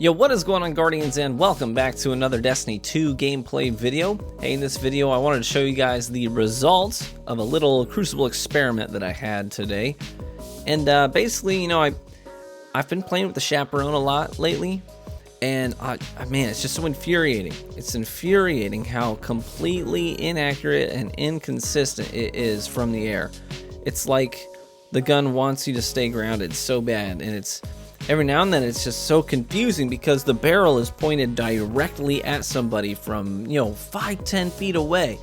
Yo, what is going on, Guardians, and welcome back to another Destiny 2 gameplay video. Hey, in this video I wanted to show you guys the results of a little Crucible experiment that I had today. And basically, you know, I've been playing with the chaperone a lot lately, and man, it's just so infuriating. It's infuriating how completely inaccurate and inconsistent it is from the air. It's like the gun wants you to stay grounded so bad, and it's every now and then it's just so confusing because the barrel is pointed directly at somebody from, 5-10 feet away,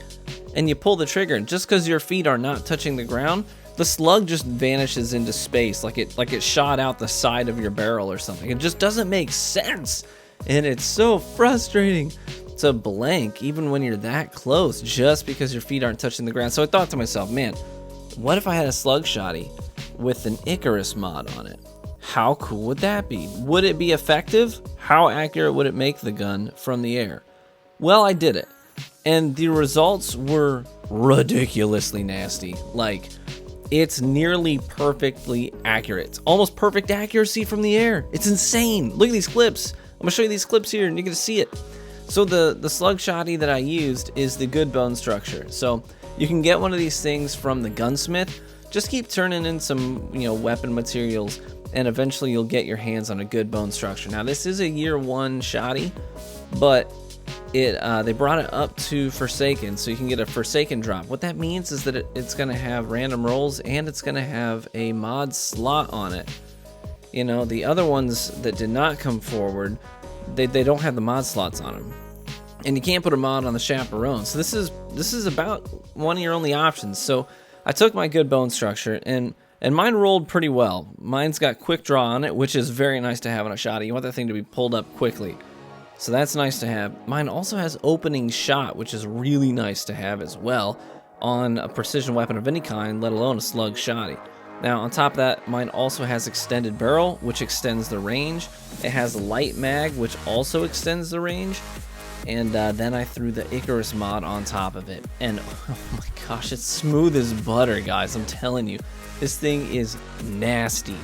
and you pull the trigger, and just because your feet are not touching the ground, the slug just vanishes into space like it shot out the side of your barrel or something. It just doesn't make sense, and it's so frustrating to blank even when you're that close just because your feet aren't touching the ground. So I thought to myself, man, what if I had a slug shotty with an Icarus mod on it? How cool would that be? Would it be effective? How accurate would it make the gun from the air? Well, I did it, and the results were ridiculously nasty. Like, it's nearly perfectly accurate. It's almost perfect accuracy from the air. It's insane. Look at these clips. I'm gonna show you these clips here, and you're gonna see it. So the slug shotty that I used is the good bone structure. So you can get one of these things from the gunsmith. Just keep turning in some, weapon materials, and eventually you'll get your hands on a good bone structure. Now, this is a year 1 shotty, but they brought it up to Forsaken, so you can get a Forsaken drop. What that means is that it's going to have random rolls, and it's going to have a mod slot on it. The other ones that did not come forward, they don't have the mod slots on them, and you can't put a mod on the chaperone. So this is about one of your only options. So I took my good bone structure, and mine rolled pretty well. Mine's got quick draw on it, which is very nice to have on a shotty. You want that thing to be pulled up quickly, so that's nice to have. Mine also has opening shot, which is really nice to have as well on a precision weapon of any kind, let alone a slug shotty. Now, on top of that, mine also has extended barrel, which extends the range. It has light mag, which also extends the range. And then I threw the Icarus mod on top of it. And oh my gosh, it's smooth as butter, guys. I'm telling you, this thing is nasty.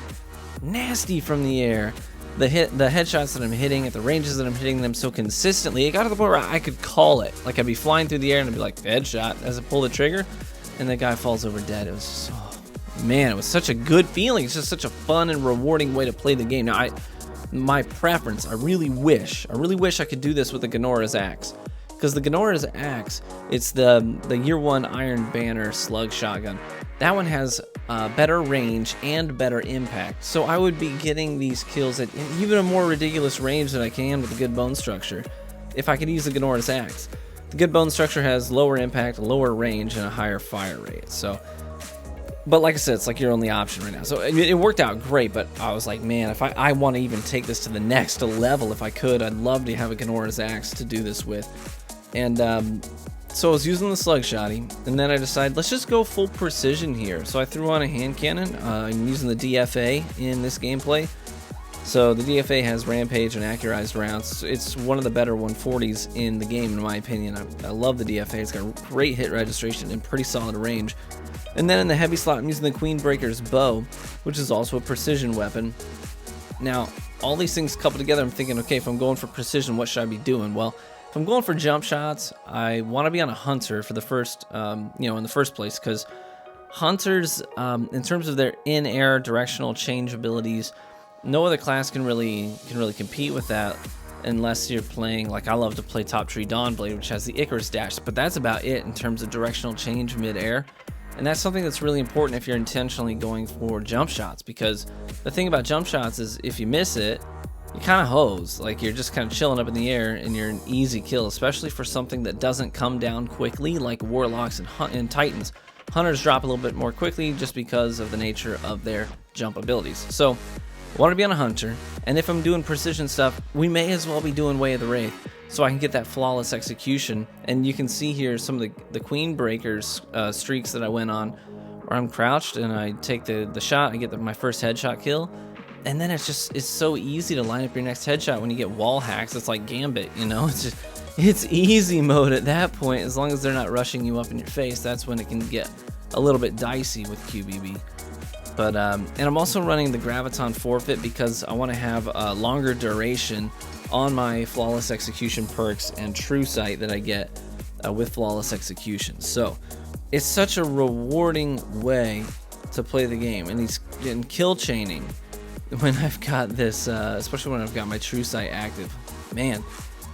Nasty from the air. The headshots that I'm hitting at the ranges that I'm hitting them so consistently, it got to the point where I could call it. Like, I'd be flying through the air and I'd be like, headshot, as I pull the trigger, and the guy falls over dead. It was just, man, it was such a good feeling. It's just such a fun and rewarding way to play the game. Now, my preference, I really wish I could do this with the Ganora's Axe, because the Ganora's Axe, it's the year 1 Iron Banner slug shotgun. That one has better range and better impact, so I would be getting these kills at even a more ridiculous range than I can with the good bone structure if I could use the Ganora's Axe. The good bone structure has lower impact, lower range, and a higher fire rate. So, but like I said, it's like your only option right now. So it worked out great, but I was like, man, if I want to even take this to the next level, if I could, I'd love to have a Ganora's Axe to do this with. And so I was using the slug shotty, and then I decided, let's just go full precision here. So I threw on a hand cannon. I'm using the DFA in this gameplay. So the DFA has rampage and accurized rounds. It's one of the better 140s in the game, in my opinion. I love the DFA. It's got great hit registration and pretty solid range. And then in the heavy slot, I'm using the Queen Breaker's bow, which is also a precision weapon. Now, all these things coupled together, I'm thinking, okay, if I'm going for precision, what should I be doing? Well, if I'm going for jump shots, I want to be on a hunter for the first, in the first place, because hunters, in terms of their in-air directional change abilities, no other class can really compete with that unless you're playing, like I love to play Top Tree Dawnblade, which has the Icarus dash, but that's about it in terms of directional change mid-air. And that's something that's really important if you're intentionally going for jump shots, because the thing about jump shots is if you miss it, you kind of hose. Like, you're just kind of chilling up in the air and you're an easy kill, especially for something that doesn't come down quickly like Warlocks and Titans. Hunters drop a little bit more quickly just because of the nature of their jump abilities. So I want to be on a hunter, and if I'm doing precision stuff, we may as well be doing Way of the Wraith, so I can get that flawless execution. And you can see here some of the Queen Breakers streaks that I went on, where I'm crouched and I take the shot, I get my first headshot kill, and then it's so easy to line up your next headshot when you get wall hacks. It's like Gambit, it's easy mode at that point. As long as they're not rushing you up in your face, that's when it can get a little bit dicey with QBB. And I'm also running the Graviton Forfeit because I want to have a longer duration on my Flawless Execution perks and True Sight that I get with Flawless Execution. So it's such a rewarding way to play the game, and kill chaining when I've got this, especially when I've got my True Sight active. Man,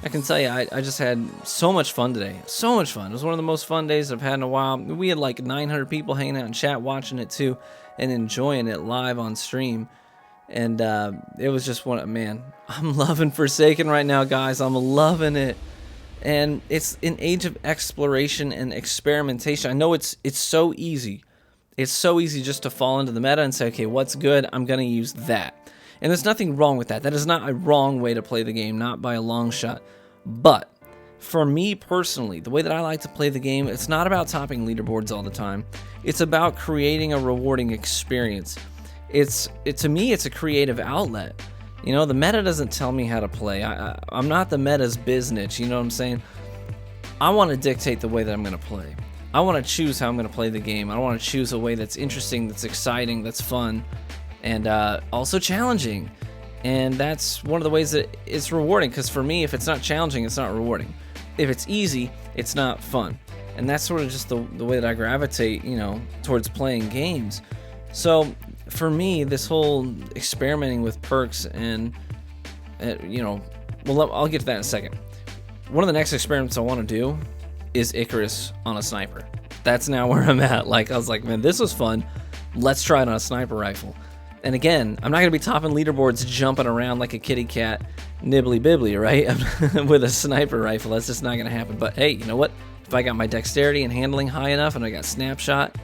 I can tell you, I just had so much fun today. So much fun. It was one of the most fun days I've had in a while. We had like 900 people hanging out in chat watching it too and enjoying it live on stream. And it was just man, I'm loving Forsaken right now, guys. I'm loving it. And it's an age of exploration and experimentation. I know it's so easy. It's so easy just to fall into the meta and say, okay, what's good? I'm going to use that. And there's nothing wrong with that. That is not a wrong way to play the game, not by a long shot. But for me personally, the way that I like to play the game, it's not about topping leaderboards all the time. It's about creating a rewarding experience. To me, it's a creative outlet. You know, the meta doesn't tell me how to play. I'm not the meta's business, you know what I'm saying? I want to dictate the way that I'm going to play. I want to choose how I'm going to play the game. I want to choose a way that's interesting, that's exciting, that's fun, and also challenging. And that's one of the ways that it's rewarding, because for me, if it's not challenging, it's not rewarding. If it's easy, it's not fun. And that's sort of just the way that I gravitate, you know, towards playing games. So for me, this whole experimenting with perks and, you know, well, I'll get to that in a second. One of the next experiments I want to do is Icarus on a sniper. That's now where I'm at. Like, I was like, man, this was fun. Let's try it on a sniper rifle. And again, I'm not going to be topping leaderboards jumping around like a kitty cat, nibbly bibbly, right? With a sniper rifle. That's just not going to happen. But hey, you know what? If I got my dexterity and handling high enough and I got snapshot,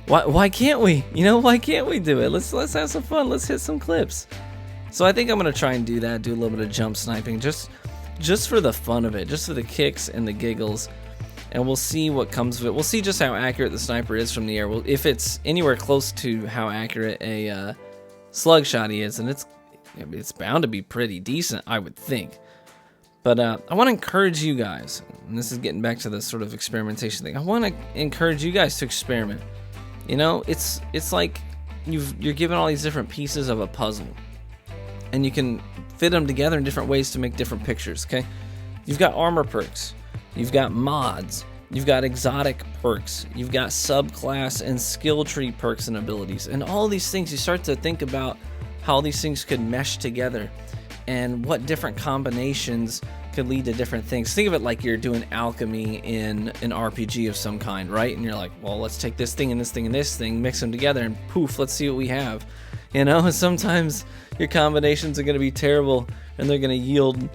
why can't we? You know, why can't we do it? Let's have some fun. Let's hit some clips. So I think I'm going to try and do that, do a little bit of jump sniping, just for the fun of it, just for the kicks and the giggles. And we'll see what comes of it. We'll see just how accurate the sniper is from the air. Well, if it's anywhere close to how accurate a Slug Shotty is, and it's bound to be pretty decent, I would think. But I want to encourage you guys, and this is getting back to the sort of experimentation thing. I want to encourage you guys to experiment. You know, it's like you're given all these different pieces of a puzzle, and you can fit them together in different ways to make different pictures. Okay, you've got armor perks. You've got mods, you've got exotic perks, you've got subclass and skill tree perks and abilities. And all these things, you start to think about how these things could mesh together and what different combinations could lead to different things. Think of it like you're doing alchemy in an RPG of some kind, right? And you're like, well, let's take this thing and this thing and this thing, mix them together, and poof, let's see what we have. You know, sometimes your combinations are going to be terrible and they're going to yield,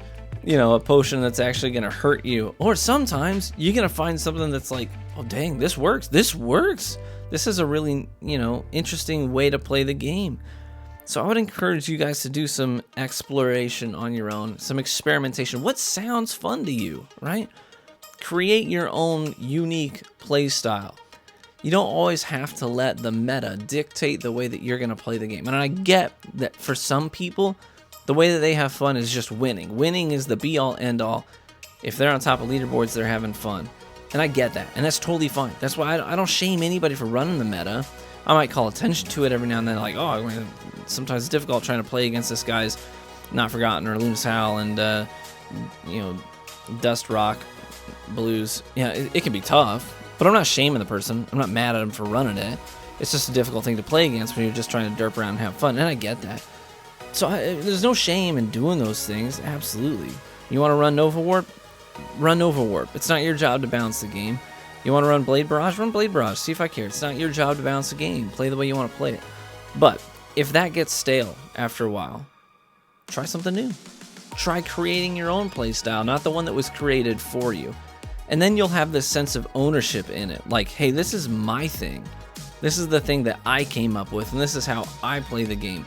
you know, a potion that's actually going to hurt you. Or sometimes you're going to find something that's like, oh dang, this works. This is a really, you know, interesting way to play the game. So I would encourage you guys to do some exploration on your own, some experimentation. What sounds fun to you, right? Create your own unique play style. You don't always have to let the meta dictate the way that you're going to play the game. And I get that for some people, the way that they have fun is just winning. Winning is the be-all, end-all. If they're on top of leaderboards, they're having fun. And I get that, and that's totally fine. That's why I don't shame anybody for running the meta. I might call attention to it every now and then, like, oh, man, sometimes it's difficult trying to play against this guy's Not Forgotten or Lunas Howl and, you know, Dust Rock Blues. Yeah, it can be tough, but I'm not shaming the person. I'm not mad at him for running it. It's just a difficult thing to play against when you're just trying to derp around and have fun, and I get that. So there's no shame in doing those things, absolutely. You want to run Nova Warp? Run Nova Warp. It's not your job to balance the game. You want to run Blade Barrage? Run Blade Barrage. See if I care. It's not your job to balance the game. Play the way you want to play it. But if that gets stale after a while, try something new. Try creating your own play style, not the one that was created for you. And then you'll have this sense of ownership in it. Like, hey, this is my thing. This is the thing that I came up with, and this is how I play the game.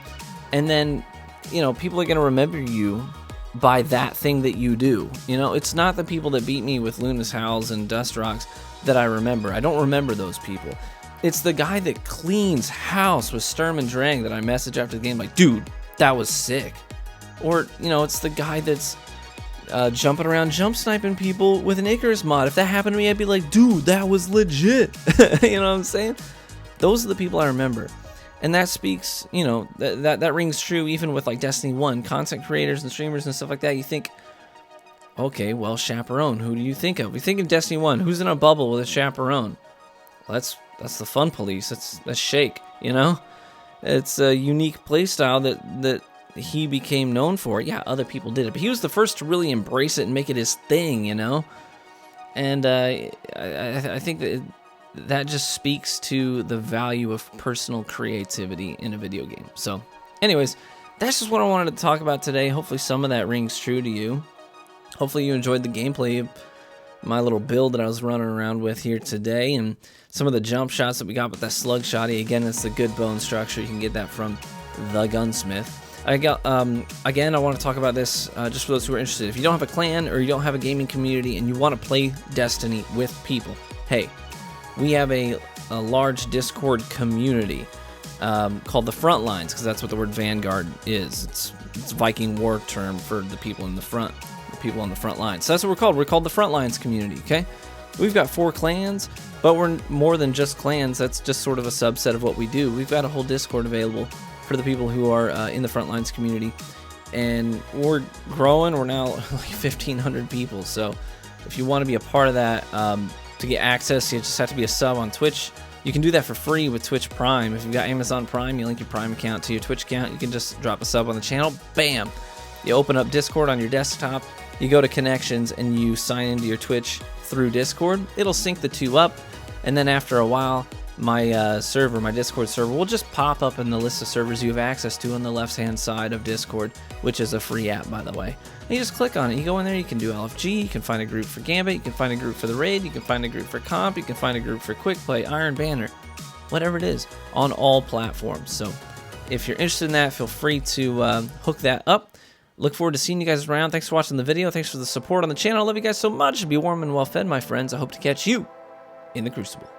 And then, you know, people are going to remember you by that thing that you do. You know, it's not the people that beat me with Lunas Howls and Dust Rocks that I remember. I don't remember those people. It's the guy that cleans house with Sturm and Drang that I message after the game like, dude, that was sick. Or, you know, it's the guy that's jumping around jump sniping people with an Icarus mod. If that happened to me, I'd be like, dude, that was legit. You know what I'm saying? Those are the people I remember. And that speaks, you know, that rings true even with like Destiny 1, content creators and streamers and stuff like that. You think, okay, well, chaperone, who do you think of? We think of Destiny 1, who's in a bubble with a chaperone? Well, that's the fun police. That's Shake, you know? It's a unique playstyle that he became known for. Yeah, other people did it, but he was the first to really embrace it and make it his thing, you know? And I think that just speaks to the value of personal creativity in a video game. So, anyways, that's just what I wanted to talk about today. Hopefully some of that rings true to you. Hopefully you enjoyed the gameplay of my little build that I was running around with here today, and some of the jump shots that we got with that Slug Shotty. Again, it's the good bone structure. You can get that from the Gunsmith. Again, I want to talk about this just for those who are interested. If you don't have a clan or you don't have a gaming community and you want to play Destiny with people, hey, we have a large Discord community called the Front Lines, because that's what the word Vanguard is. It's a Viking war term for the people in the front, the people on the front lines. So that's what we're called. We're called the Front Lines community, okay? We've got 4 clans, but we're more than just clans. That's just sort of a subset of what we do. We've got a whole Discord available for the people who are in the Front Lines community, and we're growing. We're now like 1,500 people, so if you want to be a part of that, to get access, you just have to be a sub on Twitch. You can do that for free with Twitch Prime. If you've got Amazon Prime, you link your Prime account to your Twitch account. You can just drop a sub on the channel. Bam! You open up Discord on your desktop. You go to connections and you sign into your Twitch through Discord. It'll sync the two up, and then after a while, my server, my Discord server, will just pop up in the list of servers you have access to on the left-hand side of Discord, which is a free app, by the way. And you just click on it. You go in there, you can do LFG, you can find a group for Gambit, you can find a group for the Raid, you can find a group for Comp, you can find a group for Quick Play, Iron Banner, whatever it is, on all platforms. So if you're interested in that, feel free to hook that up. Look forward to seeing you guys around. Thanks for watching the video. Thanks for the support on the channel. I love you guys so much. Be warm and well fed, my friends. I hope to catch you in the Crucible.